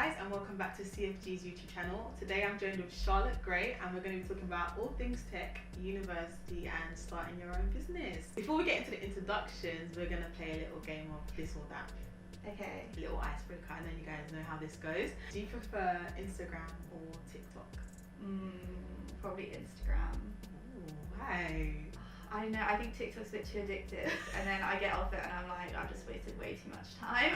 guys, and welcome back to CFG's YouTube channel. Today I'm joined with Charlotte Gray and we're going to be talking about all things tech, university and starting your own business. Before we get into the introductions, we're going to play a little game of this or that. Okay. A little icebreaker. I know you guys know how this goes. Do you prefer Instagram or TikTok? Probably Instagram. Ooh, why? I don't know, I think TikTok's a bit too addictive and then I get off it and I'm like, I've just wasted way too much time.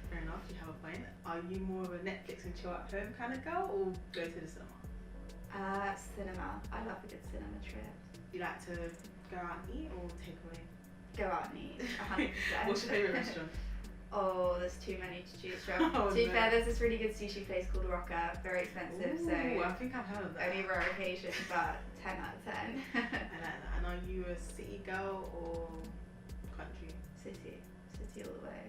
Fair enough, you have a point. Are you more of a Netflix and chill at home kind of girl or go to the cinema? Cinema. I love a good cinema trip. Do you like to go out and eat or take away? Go out and eat, 100%. What's your favourite restaurant? Oh, there's too many to choose from. Oh, to be no. fair, there's this really good sushi place called Rocker, very expensive, Ooh, so I think I've heard of that. only rare occasion, but 10 out of 10. I like that. And are you a city girl or country? City all the way.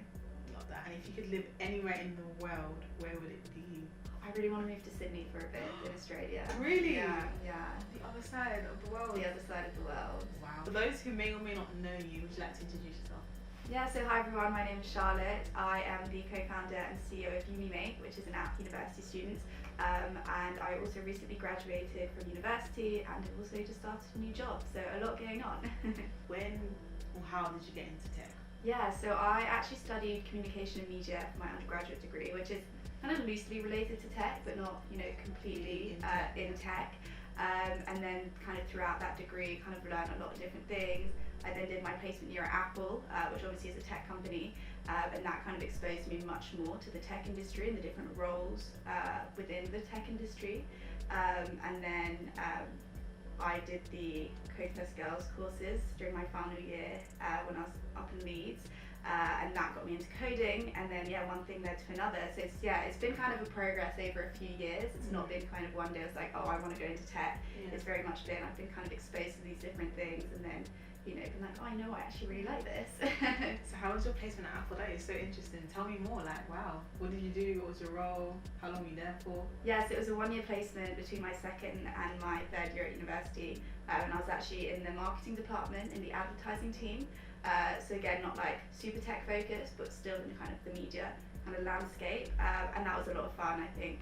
Love that. And if you could live anywhere in the world, where would it be? I really want to move to Sydney for a bit in Australia. Really? Yeah. The other side of the world. The other side of the world. Wow. For those who may or may not know you, would you like to introduce yourself? Yeah, so hi everyone, my name is Charlotte. I am the co-founder and CEO of Unimate, which is an app for university students. And I also recently graduated from university and have also just started a new job, so a lot going on. When or how did you get into tech? Yeah, so I actually studied communication and media for my undergraduate degree, which is kind of loosely related to tech, but not, completely in tech. And then kind of throughout that degree, kind of learned a lot of different things. I then did my placement year at Apple, which obviously is a tech company, and that kind of exposed me much more to the tech industry and the different roles within the tech industry. And then I did the Code First Girls courses during my final year when I was up in Leeds. And that got me into coding, and then one thing led to another. So it's been kind of a progress over a few years. It's not been kind of one day I was like, oh, I want to go into tech. Yeah. It's very much been, I've been kind of exposed to these different things, and then been like, oh, I know I actually really like this. So how was your placement at Apple? That is so interesting. Tell me more. Like, wow, what did you do? What was your role? How long were you there for? Yes, it was a 1-year placement between my second and my third year at university, and I was actually in the marketing department in the advertising team. So again, not like super tech focused, but still in kind of the media kind of landscape, and that was a lot of fun. I think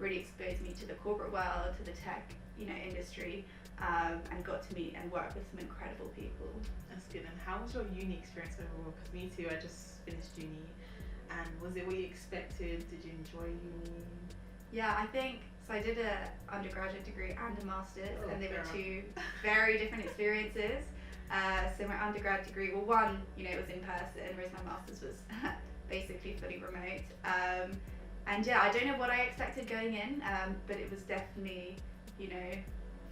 really exposed me to the corporate world, to the tech industry, and got to meet and work with some incredible people. That's good. And how was your uni experience overall? Because me too, I just finished uni. And was it what you expected? Did you enjoy uni? Yeah, I think so. I did a undergraduate degree and a master's, and they were fair two very different experiences. So my undergrad degree, well, one, it was in person, whereas my master's was basically fully remote. And yeah, I don't know what I expected going in, but it was definitely,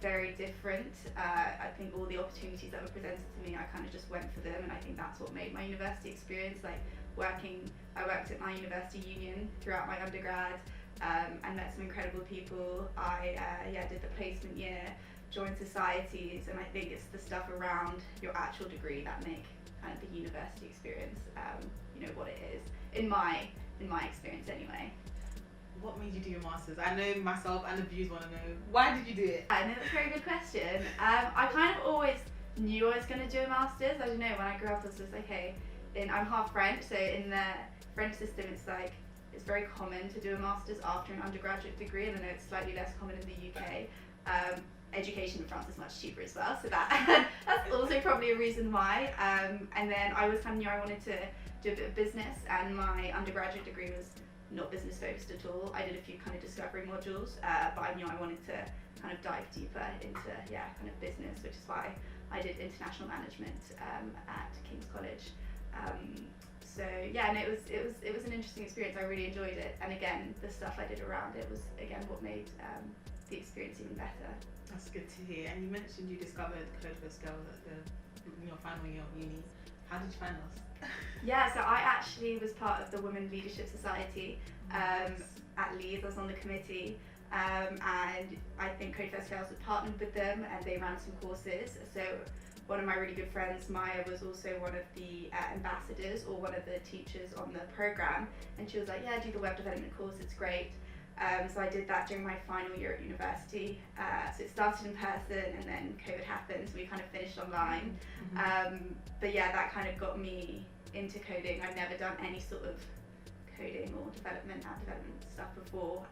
very different. I think all the opportunities that were presented to me, I kind of just went for them, and I think that's what made my university experience, like I worked at my university union throughout my undergrad, and met some incredible people. I did the placement year, joined societies, and I think it's the stuff around your actual degree that make kind of the university experience, what it is, in my experience anyway. What made you do your masters? I know myself and the viewers want to know, why did you do it? I know, that's a very good question. I kind of always knew I was going to do a master's. I don't know, when I grew up I was just like, okay, I'm half French, so in the French system it's like, it's very common to do a master's after an undergraduate degree, and I know it's slightly less common in the UK. Education in France is much cheaper as well, so that's also probably a reason why. And then I always kind of knew I wanted to do a bit of business, and my undergraduate degree was not business focused at all. I did a few kind of discovery modules, but I knew I wanted to kind of dive deeper into kind of business, which is why I did international management at King's College. So yeah, and it was an interesting experience. I really enjoyed it, and again, the stuff I did around it was again what made the experience even better. That's good to hear. And you mentioned you discovered Code First Girls in your final year of uni. How did you find us? Yeah, so I actually was part of the Women Leadership Society at Leeds. I was on the committee, and I think Code First Girls had partnered with them, and they ran some courses. So one of my really good friends, Maya, was also one of the ambassadors or one of the teachers on the program, and she was like, yeah, do the web development course, it's great. So I did that during my final year at university. So it started in person, and then COVID happened, so we kind of finished online. But yeah, that kind of got me into coding. I've never done any sort of coding more development, app development stuff before.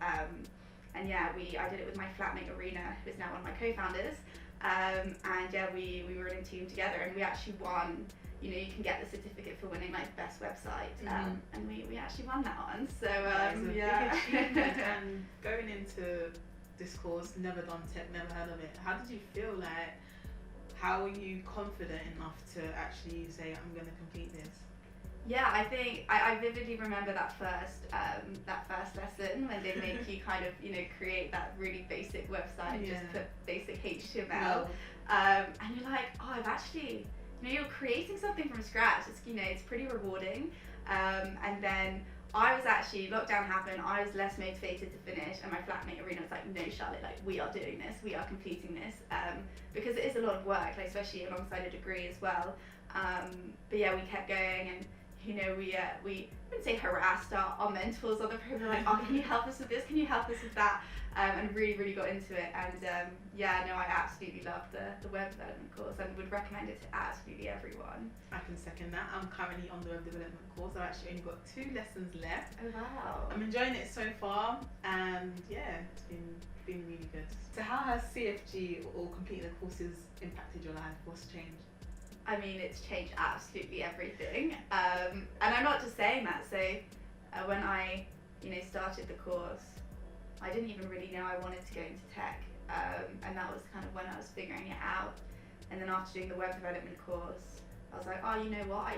And yeah, I did it with my flatmate Arena, who's now one of my co-founders. And yeah, we were in a team together, and we actually won. You know, you can get the certificate for winning like best website, and we actually won that one. So yeah. Big achievement. And going into this course, never done tech, never heard of it. How did you feel? Like, how were you confident enough to actually say, I'm going to complete this? Yeah, I think I vividly remember that first lesson when they make you kind of, you know, create that really basic website, just put basic HTML, and you're like, oh, I've actually, you know, you're creating something from scratch. It's, you know, it's pretty rewarding. And then I was actually, lockdown happened, I was less motivated to finish, and my flatmate Arena was like, no, Charlotte, like, we are doing this, we are completing this, because it is a lot of work, like, especially alongside a degree as well. But yeah, we kept going, and you know, we wouldn't say harassed our mentors on the program, like, oh, can you help us with this, can you help us with that, and really got into it. And yeah, no, I absolutely love the web development course and would recommend it to absolutely everyone. I can second that. I'm currently on the web development course. I've actually only got 2 lessons left. Oh wow. I'm enjoying it so far, and yeah, it's been really good. So how has CFG or completing the courses impacted your life? What's changed? I mean, it's changed absolutely everything, and I'm not just saying that. So when I, you know, started the course, I didn't even really know I wanted to go into tech, and that was kind of when I was figuring it out. And then after doing the web development course, I was like, oh, you know what, I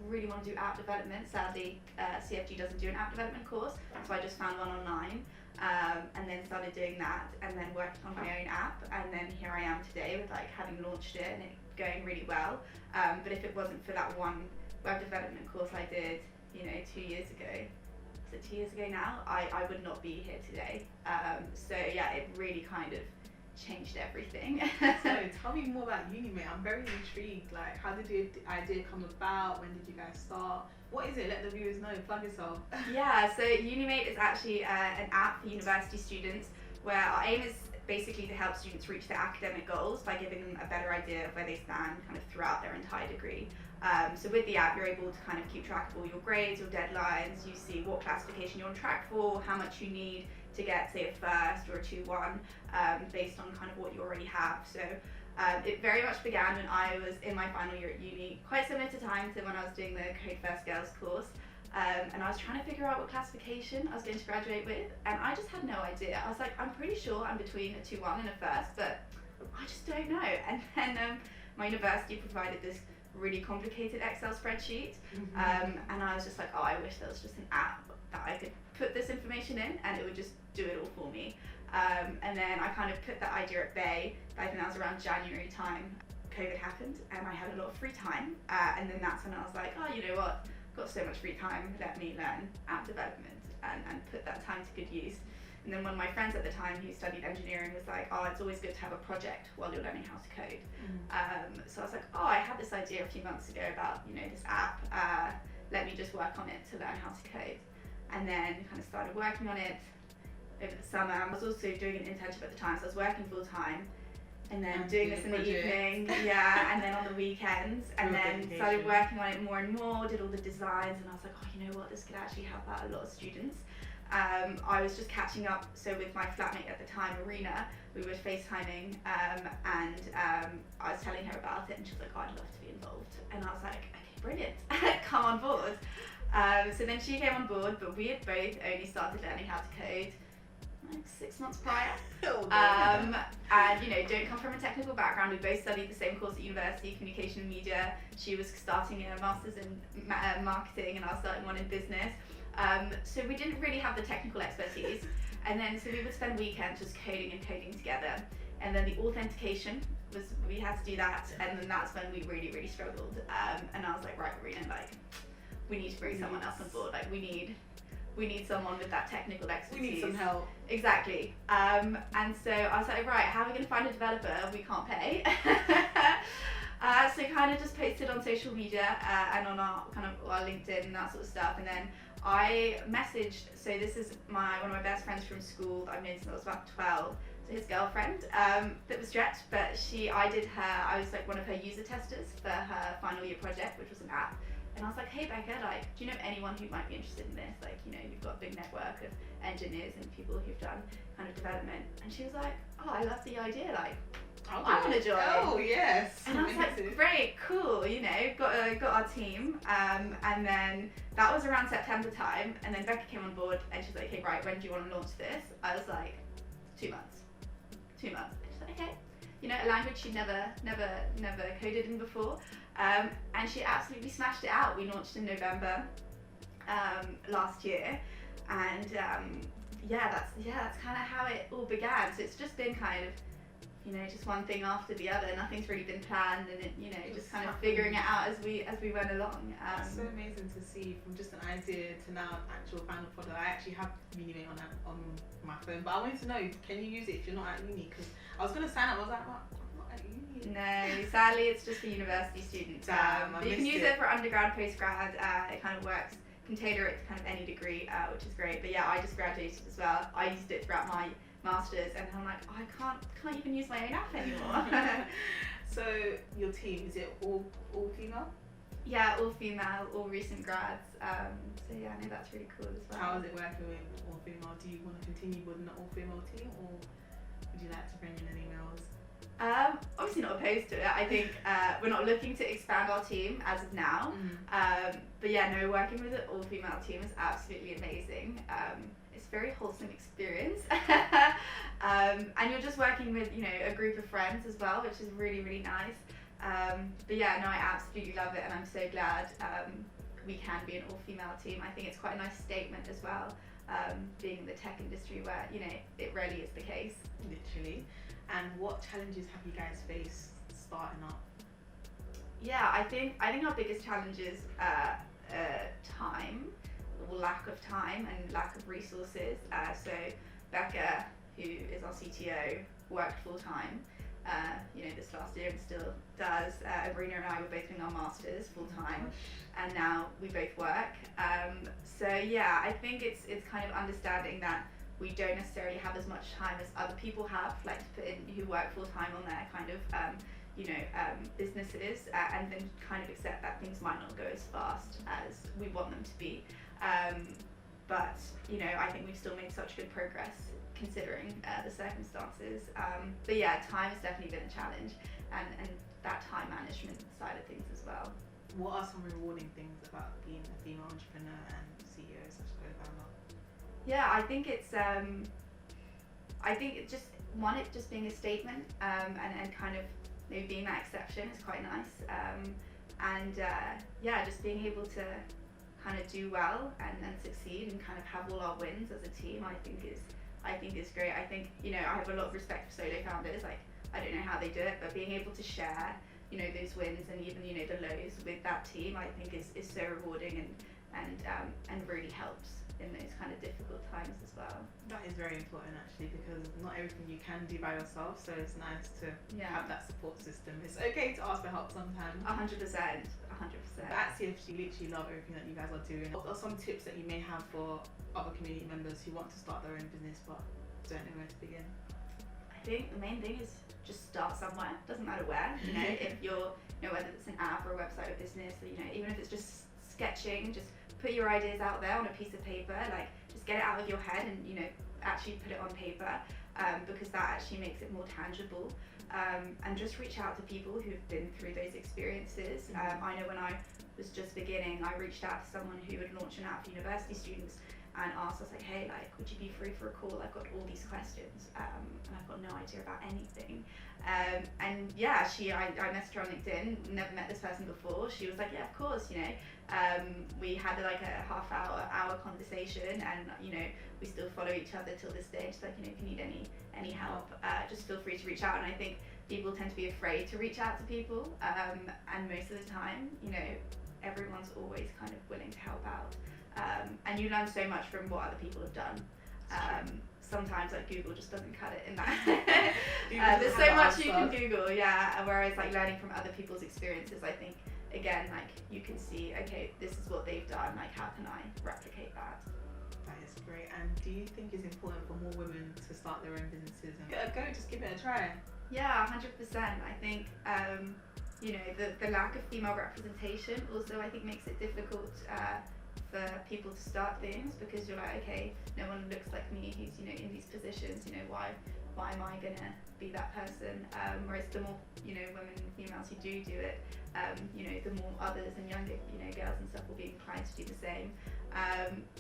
really want to do app development. Sadly, CFG doesn't do an app development course, so I just found one online, and then started doing that, and then working on my own app, and then here I am today with like having launched it and it going really well. But if it wasn't for that one web development course I did, you know, 2 years ago, is it 2 years ago now, I would not be here today. So yeah, it really kind of changed everything. So tell me more about Unimate. I'm very intrigued. Like, how did the idea come about? When did you guys start? What is it? Let the viewers know. Plug yourself. Yeah, so Unimate is actually an app for university students where our aim is basically to help students reach their academic goals by giving them a better idea of where they stand kind of throughout their entire degree. So with the app, you're able to kind of keep track of all your grades, your deadlines, you see what classification you're on track for, how much you need to get, say, a first or a 2-1, based on kind of what you already have. So it very much began when I was in my final year at uni, quite similar to time to when I was doing the Code First Girls course. And I was trying to figure out what classification I was going to graduate with, and I just had no idea. I was like, I'm pretty sure I'm between a 2-1 and a first, but I just don't know. And then my university provided this really complicated Excel spreadsheet, and I was just like, oh, I wish there was just an app that I could put this information in and it would just do it all for me. And then I kind of put that idea at bay. I think that was around January time. COVID happened and I had a lot of free time, and then that's when I was like, oh, you know what? Got so much free time, let me learn app development and put that time to good use. And then one of my friends at the time who studied engineering was like, oh, it's always good to have a project while you're learning how to code. So I was like, oh, I had this idea a few months ago about, you know, this app, let me just work on it to learn how to code. And then kind of started working on it over the summer. I was also doing an internship at the time, so I was working full time. And then doing this in the evening, and then on the weekends, and then started working on it more and more, did all the designs, and I was like, oh, you know what, this could actually help out a lot of students. I was just catching up, so with my flatmate at the time, Arena, we were FaceTiming, and I was telling her about it, and she was like, oh, I'd love to be involved. And I was like, okay, brilliant, come on board. So then she came on board, but we had both only started learning how to code like 6 months prior. And you know, don't come from a technical background. We both studied the same course at university, communication and media. She was starting a master's in marketing and I was starting one in business. So we didn't really have the technical expertise. And then so we would spend weekends just coding together. And then the authentication was, we had to do that, and then that's when we really struggled. And I was like, right, Marina, like, we need to bring someone else on board. Like, we need someone with that technical expertise. We need some help. Exactly. And so I was like, right, how are we going to find a developer? We can't pay. So kind of just posted on social media and on our LinkedIn and that sort of stuff. And then I messaged, so this is one of my best friends from school that I've known since I was about 12. So his girlfriend, bit of a stretch, but I was like one of her user testers for her final year project, which was an app. And I was like, hey Becca, like, do you know anyone who might be interested in this? Like, you know, you've got a big network of engineers and people who've done kind of development. And she was like, oh, I love the idea, like, I want to join. Oh, yes. And I was like, great, cool, you know, got our team. And then that was around September time. And then Becca came on board and she's like, okay, right, when do you want to launch this? I was like, 2 months. 2 months. And she's like, okay. You know, a language she'd never coded in before. And she absolutely smashed it out. We launched in November last year. And that's kind of how it all began. So it's just been kind of, you know, just one thing after the other. Nothing's really been planned, and it, you know, just kind of figuring it out as we went along. It's so amazing to see from just an idea to now actual final product. I actually have Unimate on my phone, but I wanted to know, can you use it if you're not at uni? Because I was gonna sign up. I was like, well, I'm not at uni. No, sadly, it's just for university students. But you can use it for undergrad, postgrad. It kind of works. You can tailor it to kind of any degree, which is great. But yeah, I just graduated as well. I used it throughout my masters, and I'm like, oh, I can't even use my own app anymore. So your team, is it all female? Yeah, all female, all recent grads. So yeah, I know that's really cool as well. How is it working with all female? Do you want to continue with an all female team, or would you like to bring in any males? Obviously not opposed to it. I think we're not looking to expand our team as of now. But yeah, no, working with an all female team is absolutely amazing. It's a very wholesome experience. And you're just working with, you know, a group of friends as well, which is really, really nice. But yeah, no, I absolutely love it, and I'm so glad we can be an all female team. I think it's quite a nice statement as well, being in the tech industry where, you know, it rarely is the case. Literally. And what challenges have you guys faced starting up? Yeah, I think our biggest challenge is time, or lack of time and lack of resources. So Becca, who is our CTO, worked full time, you know, this last year and still does. Marina and I were both doing our masters full time, and now we both work. So yeah, I think it's kind of understanding that we don't necessarily have as much time as other people have, like to put in, who work full time on their kind of businesses, and then kind of accept that things might not go as fast as we want them to be. But you know, I think we've still made such good progress considering the circumstances. But yeah, time has definitely been a challenge, and that time management side of things as well. What are some rewarding things about being a female entrepreneur and CEO such as co-founder? Yeah, I think it's it just being a statement, and kind of maybe being that exception is quite nice. Yeah, just being able to kind of do well and succeed and kind of have all our wins as a team, I think is great. I think, you know, I have a lot of respect for solo founders. Like, I don't know how they do it, but being able to share, you know, those wins and even, you know, the lows with that team, I think is so rewarding and really helps in those kind of difficult times as well. That is very important actually, because not everything you can do by yourself, so it's nice to have that support system. It's okay to ask for help sometimes. 100%. But at CFG, literally love everything that you guys are doing. What are some tips that you may have for other community members who want to start their own business but don't know where to begin? I think the main thing is just start somewhere. Doesn't matter where. You know, if you're, you know, whether it's an app or a website or business, or, you know, even if it's just sketching, just put your ideas out there on a piece of paper. Like, just get it out of your head and, you know, actually put it on paper, because that actually makes it more tangible. And just reach out to people who've been through those experiences. I know when I was just beginning, I reached out to someone who had launched an app for university students and asked us, like, hey, like, would you be free for a call? I've got all these questions, and I've got no idea about anything. And yeah, I messaged her on LinkedIn, never met this person before. She was like, yeah, of course, you know. We had like a hour conversation, and, you know, we still follow each other till this day. She's like, you know, if you need any help, just feel free to reach out. And I think people tend to be afraid to reach out to people, and most of the time, you know, everyone's always kind of willing to help out. And you learn so much from what other people have done. Sometimes like Google just doesn't cut it in that. There's so much you can Google, yeah. Whereas like learning from other people's experiences, I think, again, like, you can see, okay, this is what they've done, like, how can I replicate that? That is great. And do you think it's important for more women to start their own businesses and go just give it a try? Yeah, 100%. I think, you know, the lack of female representation also, I think, makes it difficult for people to start things, because you're like, okay, no one looks like me who's, you know, in these positions, you know, why am I gonna be that person? Whereas the more, you know, women and females who do it, you know, the more others and younger, you know, girls and stuff will be inclined to do the same.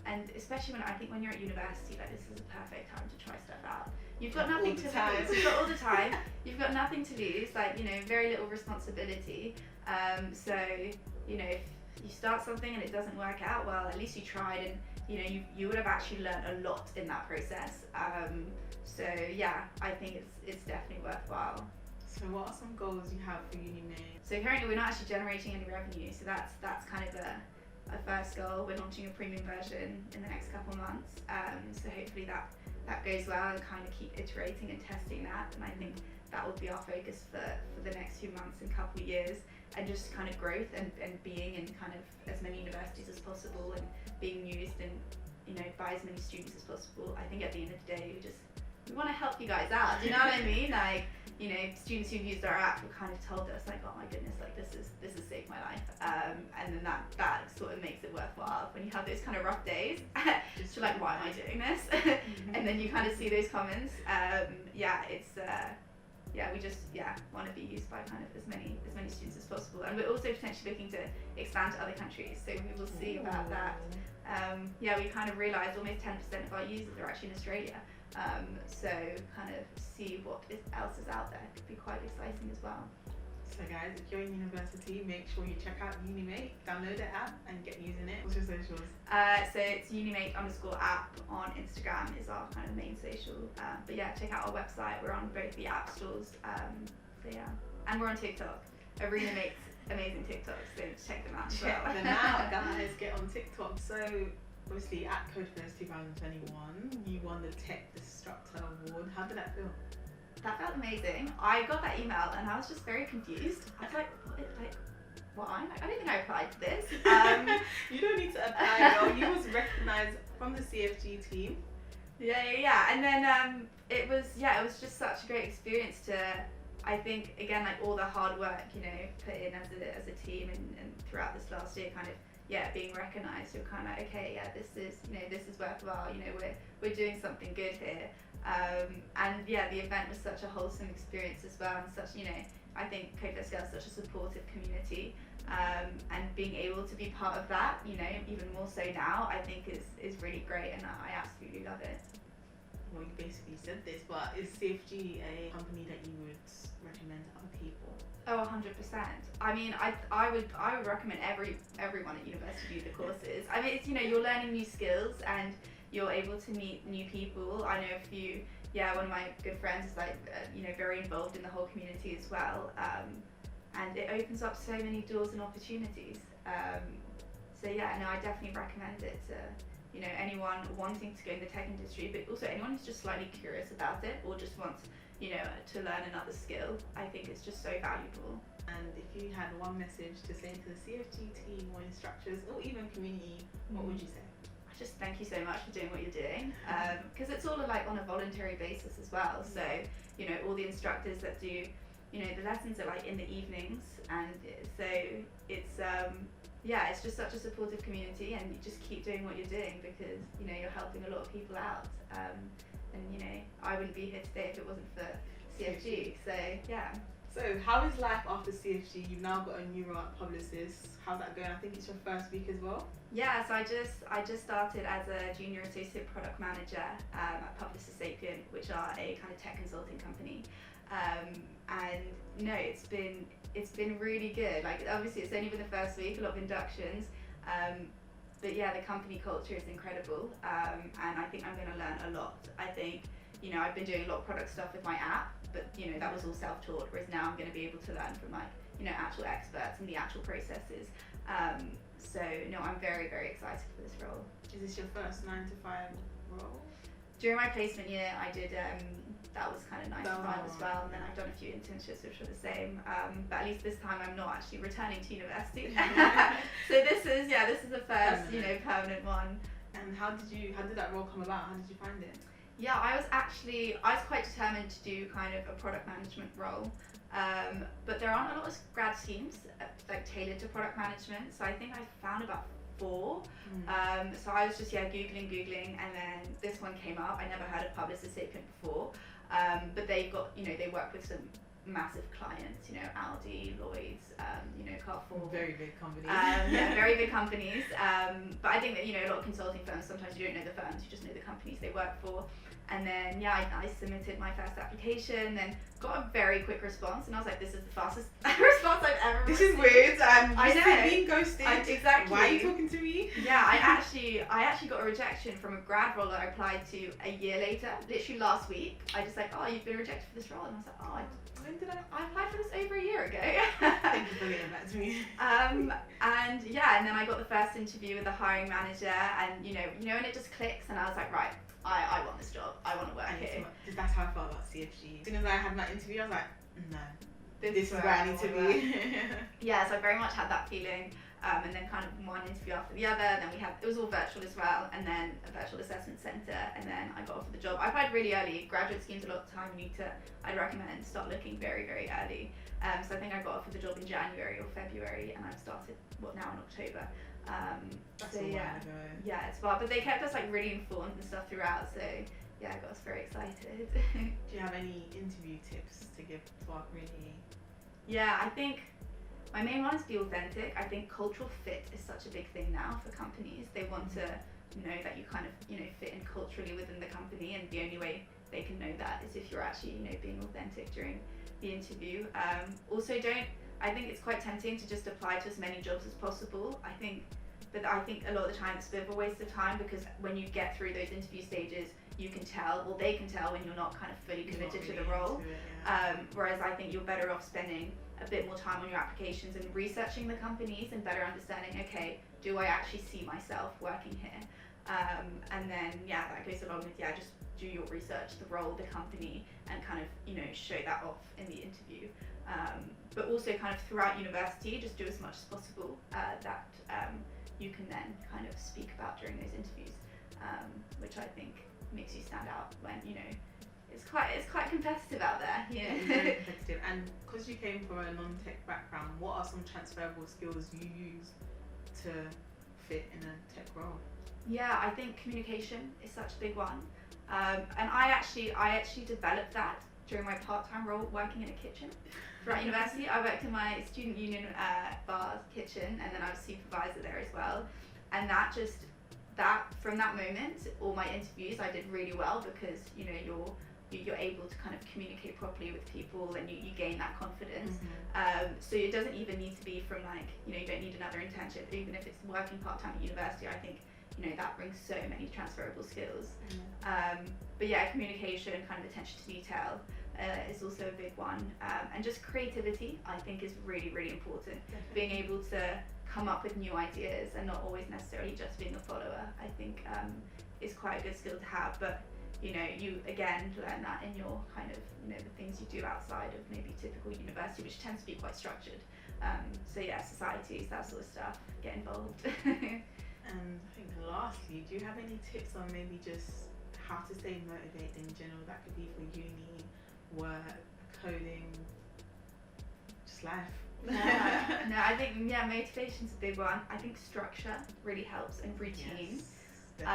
And especially I think when you're at university, like, this is a perfect time to try stuff out. You've got nothing to lose. You've got all the time. You've got nothing to lose. Like, you know, very little responsibility. So, you know, if you start something and it doesn't work out, well, at least you tried, and you know, you would have actually learned a lot in that process. So yeah, I think it's definitely worthwhile. So what are some goals you have for Unimate? So currently we're not actually generating any revenue, so that's kind of a first goal. We're launching a premium version in the next couple of months, so hopefully that goes well, and kind of keep iterating and testing that, and I think that will be our focus for the next few months and couple of years, and just kind of growth and being in kind of as many universities as possible, and being used, and you know, by as many students as possible. I think at the end of the day, we want to help you guys out. Do you know what I mean? Like, you know, students who've used our app have kind of told us, like, oh my goodness, like this has saved my life. And then that sort of makes it worthwhile when you have those kind of rough days. Just like, why am I doing this? And then you kind of see those comments. We just want to be used by kind of as many students as possible, and we're also potentially looking to expand to other countries, so we will see about that. We kind of realised almost 10% of our users are actually in Australia, so kind of see what else is out there could be quite exciting as well. So guys, if you're in university, make sure you check out Unimate, download the app and get using it. What's your socials? So it's Unimate_app on Instagram is our kind of main social. But yeah, check out our website. We're on both the app stores. And we're on TikTok. Arena makes amazing TikToks, so check them out as well. Check them out, guys. Get on TikTok. So obviously at CodeFest 2021, you won the Tech Disruptor Award. How did that feel? That felt amazing. I got that email and I was just very confused. I was like, what? I don't think I applied to this. You don't need to apply, girl. You was recognised from the CFG team. Yeah. And then it was just such a great experience to, I think, again, like all the hard work, you know, put in as a team and throughout this last year, kind of, being recognised. You're kind of like, okay, this is worthwhile. You know, we're doing something good here. The event was such a wholesome experience as well, and such, you know, I think CodeFest Girls is such a supportive community, and being able to be part of that, you know, even more so now, I think is really great, and I absolutely love it. Well, you basically said this, but is CFG a company that you would recommend to other people? Oh, 100%. I mean, I would recommend everyone at university do the courses. I mean, it's, you know, you're learning new skills and you're able to meet new people. I know a few, one of my good friends is like, very involved in the whole community as well. And it opens up so many doors and opportunities. I definitely recommend it to, you know, anyone wanting to go in the tech industry, but also anyone who's just slightly curious about it or just wants, you know, to learn another skill. I think it's just so valuable. And if you had one message to say to the CFG team or instructors or even community, what would you say? Just thank you so much for doing what you're doing, because it's all like on a voluntary basis as well. So, you know, all the instructors that do, you know, the lessons are like in the evenings, and so it's just such a supportive community, and you just keep doing what you're doing because, you know, you're helping a lot of people out. And you know, I wouldn't be here today if it wasn't for CFG. So yeah. So how is life after CFG? You've now got a new role at Publicis. How's that going? I think it's your first week as well. Yeah, so I just started as a junior associate product manager at Publicis Sapient, which are a kind of tech consulting company. And no, it's been really good. Like, obviously it's only been the first week, a lot of inductions. But yeah, the company culture is incredible, and I think I'm going to learn a lot. I think, you know, I've been doing a lot of product stuff with my app, but you know, that was all self-taught, whereas now I'm going to be able to learn from, like, you know, actual experts and the actual processes. So no, I'm very, very excited for this role. Is this your first 9 to 5 role? During my placement year, I did, that was kind of 9 to 5 as well, and then I've done a few internships which were the same, but at least this time I'm not actually returning to university. So this is the first, you know, permanent one. And how did that role come about? How did you find it? Yeah, I was quite determined to do kind of a product management role, but there aren't a lot of grad schemes like tailored to product management, so I think I found about 4. So I was just googling, and then this one came up. I never heard of Publicis Sapient before, but they got, they work with some massive clients, Aldi, Lloyd's, Carrefour. Very big companies. Very big companies. But I think that, a lot of consulting firms, sometimes you don't know the firms, you just know the companies they work for. And then, I submitted my first application, then got a very quick response, and I was like, this is the fastest response I've ever received. This is weird. I know. Being ghosted. Exactly. Why are you talking to me? Yeah, I actually got a rejection from a grad role that I applied to a year later, literally last week. I just like, oh, you've been rejected for this role, and I was like, when did I applied for this over a year ago. Thank you for getting back to me. And then I got the first interview with the hiring manager, and and it just clicks, and I was like, right, I want this job. I want to work here. That's how I felt about CFG. As soon as I had my interview, I was like, no, this is where I need to be. Yeah, so I very much had that feeling. And then kind of one interview after the other. Then it was all virtual as well, and then a virtual assessment centre, and then I got offered the job. I applied really early. Graduate schemes, a lot of the time I'd recommend start looking very, very early. So I think I got offered the job in January or February, and I've started now in October. That's a while ago. Yeah, it's far, but they kept us really informed and stuff throughout. So yeah, I got us very excited. Do you have any interview tips to give to our community? Yeah, I think my main one is be authentic. I think cultural fit is such a big thing now for companies. They want to know that you kind of, fit in culturally within the company, and the only way they can know that is if you're actually, being authentic during the interview. Also, I think it's quite tempting to just apply to as many jobs as possible. I think a lot of the time it's a bit of a waste of time, because when you get through those interview stages, they can tell when you're not kind of fully committed to the role. Whereas I think you're better off spending a bit more time on your applications and researching the companies and better understanding, okay, do I actually see myself working here? And then, that goes along with, just do your research, the role, the company, and kind of, show that off in the interview. But also kind of throughout university, just do as much as possible that you can then kind of speak about during those interviews, which I think makes you stand out when, it's quite competitive out there. It's very competitive. And because you came from a non-tech background, what are some transferable skills you use to fit in a tech role? Yeah, I think communication is such a big one. And I actually developed that during my part-time role working in a kitchen throughout university. I worked in my student union bar kitchen, and then I was supervisor there as well. And from that moment, all my interviews I did really well, because you're able to kind of communicate properly with people, and you gain that confidence. So it doesn't even need to be from you don't need another internship, even if it's working part-time at university. I think that brings so many transferable skills. But yeah, communication, kind of attention to detail is also a big one, and just creativity I think is really, really important. Definitely. Being able to come up with new ideas and not always necessarily just being a follower, I think is quite a good skill to have. But you again learn that in your kind of the things you do outside of maybe typical university, which tends to be quite structured. So yeah, societies, that sort of stuff, get involved. And I think lastly, do you have any tips on maybe just how to stay motivated in general? That could be for uni, work, coding, just life. No, I think motivation's a big one. I think structure really helps, and routine. Yes,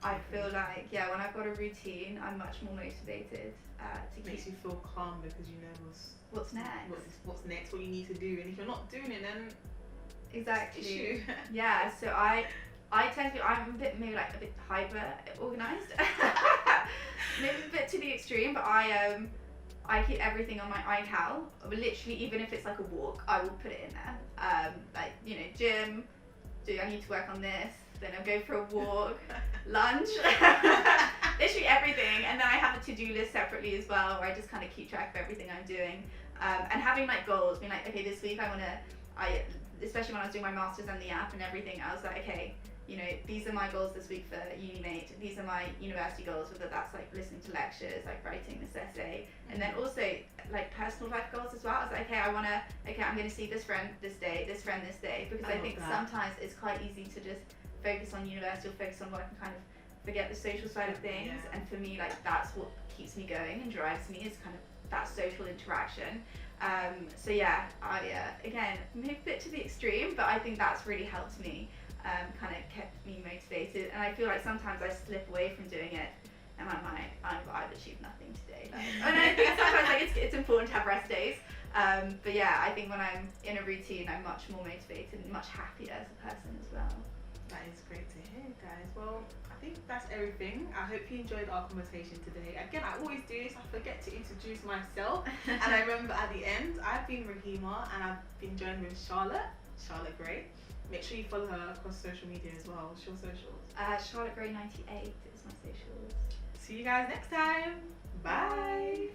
I feel like when I've got a routine, I'm much more motivated to makes you feel calm, because you know what's next. What's next, what you need to do, and if you're not doing it, then exactly. Yeah, so I tend to be, I'm a bit hyper organized. Maybe a bit to the extreme, but I keep everything on my iCal. Literally, even if it's a walk, I will put it in there. Gym, I need to work on this, then I'll go for a walk, lunch, literally everything. And then I have a to-do list separately as well, where I just kind of keep track of everything I'm doing. And having goals, being okay, this week especially when I was doing my masters and the app and everything, I was like, okay, these are my goals this week for Unimate. These are my university goals, whether that's listening to lectures, writing this essay, and then also personal life goals as well. I was like, I'm going to see this friend this day, this friend this day, because I think sometimes it's quite easy to just focus on university or focus on work and kind of forget the social side of things. Yeah. And for me, that's what keeps me going and drives me, is kind of that social interaction. So yeah, I again, maybe a bit to the extreme, but I think that's really helped me. kind of kept me motivated. And I feel like sometimes I slip away from doing it, and I'm like, I've achieved nothing today. Like, and I think sometimes like it's important to have rest days. But yeah, I think when I'm in a routine, I'm much more motivated and much happier as a person as well. That is great to hear, guys. Well, I think that's everything. I hope you enjoyed our conversation today. Again, I always do this. I forget to introduce myself. And I remember at the end, I've been Rahima and I've been joined with Charlotte Gray. Make sure you follow her across social media as well. What's your socials? Charlotte Gray 98 is my socials. See you guys next time. Bye.